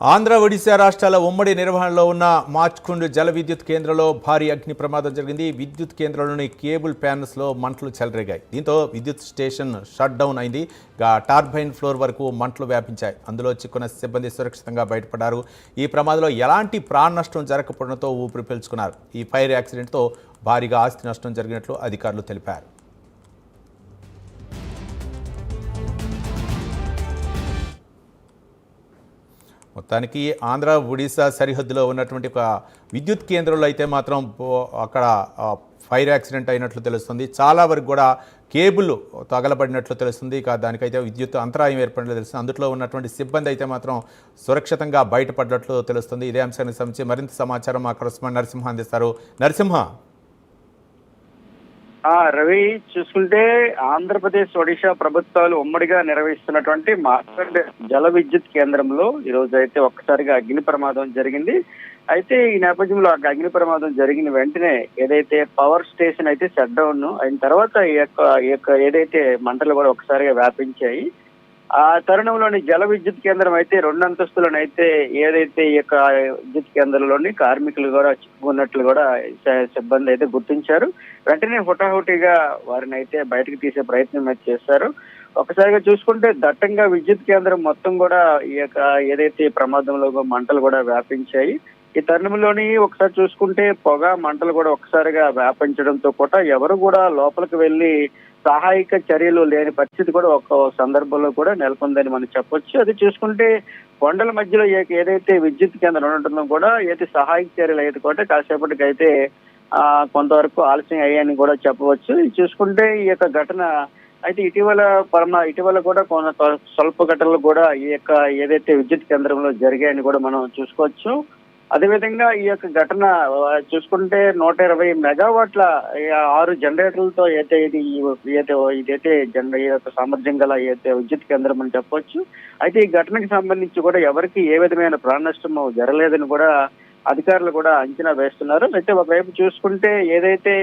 ఆంధ్ర ఒడిశా రాష్ట్రాల ఉమ్మడి నిర్వహణలో ఉన్న మార్చ్కుండ్ జల విద్యుత్ కేంద్రంలో భారీ అగ్ని ప్రమాదం జరిగింది. విద్యుత్ కేంద్రంలోని కేబుల్ ప్యానల్స్లో మంటలు చెలరేగాయి. దీంతో విద్యుత్ స్టేషన్ షట్ డౌన్ అయింది. టర్బైన్ ఫ్లోర్ వరకు మంటలు వ్యాపించాయి. అందులో చిక్కున్న సిబ్బంది సురక్షితంగా బయటపడ్డారు. ఈ ప్రమాదంలో ఎలాంటి ప్రాణ నష్టం జరగకపోవడంతో ఊపిరి పీల్చుకున్నారు. ఈ ఫైర్ యాక్సిడెంట్తో భారీగా ఆస్తి నష్టం జరిగినట్లు అధికారులు తెలిపారు. మొత్తానికి ఆంధ్ర ఒడిశా సరిహద్దులో ఉన్నటువంటి ఒక విద్యుత్ కేంద్రంలో అయితే మాత్రం అక్కడ ఫైర్ యాక్సిడెంట్ అయినట్లు తెలుస్తుంది. చాలా వరకు కూడా కేబుల్ తగలబడినట్లు తెలుస్తుంది. ఇక దానికైతే విద్యుత్ అంతరాయం ఏర్పడినట్లు తెలుస్తుంది. అందులో ఉన్నటువంటి సిబ్బంది అయితే మాత్రం సురక్షితంగా బయటపడినట్లు తెలుస్తుంది. ఇదే అంశానికి సంబంధించి మరింత సమాచారం మా కరెస్పాండెంట్ నరసింహ అందిస్తారు. నరసింహ, రవి, చూసుకుంటే ఆంధ్రప్రదేశ్ ఒడిశా ప్రభుత్వాలు ఉమ్మడిగా నిర్వహిస్తున్నటువంటి మార్కండ్ జల విద్యుత్ కేంద్రంలో ఈ రోజు అయితే ఒక్కసారిగా అగ్ని ప్రమాదం జరిగింది. అయితే ఈ నేపథ్యంలో అగ్ని ప్రమాదం జరిగిన వెంటనే ఏదైతే పవర్ స్టేషన్ అయితే షట్ డౌన్ అయిన తర్వాత ఈ యొక్క ఏదైతే మంటలు కూడా ఒకసారిగా వ్యాపించాయి. ఆ తరుణంలోని జల విద్యుత్ కేంద్రం అయితే 2 అంతస్తులను ఏదైతే ఈ యొక్క విద్యుత్ కేంద్రంలోని కార్మికులు కూడా చిక్కుకున్నట్లు కూడా సిబ్బంది అయితే గుర్తించారు. వెంటనే హుటాహుటిగా వారిని అయితే బయటకు తీసే ప్రయత్నం అయితే చేశారు. ఒకసారిగా చూసుకుంటే దట్టంగా విద్యుత్ కేంద్రం మొత్తం కూడా ఈ యొక్క ఏదైతే ప్రమాదంలో మంటలు కూడా వ్యాపించాయి. ఈ తరుణంలోని ఒకసారి చూసుకుంటే పొగ మంటలు కూడా ఒకసారిగా వ్యాపించడంతో కూడా ఎవరు కూడా లోపలికి వెళ్లి సహాయక చర్యలు లేని పరిస్థితి కూడా ఒక సందర్భంలో కూడా నెలకొందని మనం చెప్పొచ్చు. అది చూసుకుంటే కొండల మధ్యలో ఏదైతే విద్యుత్ కేంద్రం ఉంటుందో కూడా ఏదైతే సహాయక చర్యలు అయితే కూడా కాసేపటికైతే కొంతవరకు ఆలస్యం అయ్యాయని కూడా చెప్పవచ్చు. ఇది చూసుకుంటే ఈ యొక్క ఘటన అయితే ఇటీవల కూడా స్వల్ప ఘటనలు కూడా ఈ యొక్క ఏదైతే విద్యుత్ కేంద్రంలో జరిగాయని కూడా మనం చూసుకోవచ్చు. అదేవిధంగా ఈ యొక్క ఘటన చూసుకుంటే 120 మెగావాట్ల 6 జనరేటర్లతో ఇదైతే ఈ యొక్క సామర్థ్యం గల విద్యుత్ కేంద్రం అని చెప్పొచ్చు. అయితే ఈ ఘటనకి సంబంధించి కూడా ఎవరికి ఏ విధమైన ప్రాణ నష్టం జరగలేదని కూడా అధికారులు కూడా అంచనా వేస్తున్నారు. అయితే ఒకవైపు చూసుకుంటే ఏదైతే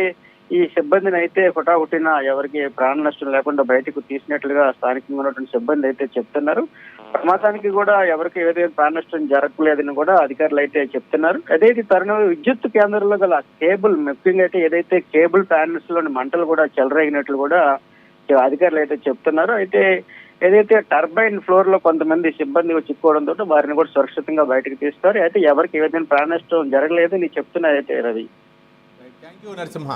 ఈ సిబ్బందిని అయితే హుటాహుటిన ఎవరికి ప్రాణ నష్టం లేకుండా బయటకు తీసినట్లుగా స్థానికంగా ఉన్నటువంటి సిబ్బంది అయితే చెప్తున్నారు. ప్రమాదానికి కూడా ఎవరికి ఏదైతే ప్రాణ నష్టం జరగలేదని కూడా అధికారులు అయితే చెప్తున్నారు. అదే తరుణం విద్యుత్ కేంద్రంలో గల కేబుల్ ముఖ్యంగా అయితే ఏదైతే కేబుల్ ప్యానల్స్ లోని మంటలు కూడా చెలరేగినట్లు కూడా అధికారులు అయితే చెప్తున్నారు. అయితే ఏదైతే టర్బైన్ ఫ్లోర్ లో కొంతమంది సిబ్బంది చిక్కుకోవడంతో వారిని కూడా సురక్షితంగా బయటకు తీస్తారు. అయితే ఎవరికి ఏదైనా ప్రాణ నష్టం జరగలేదని చెప్తున్నారు అయితే రవి. Thank you Narasimha.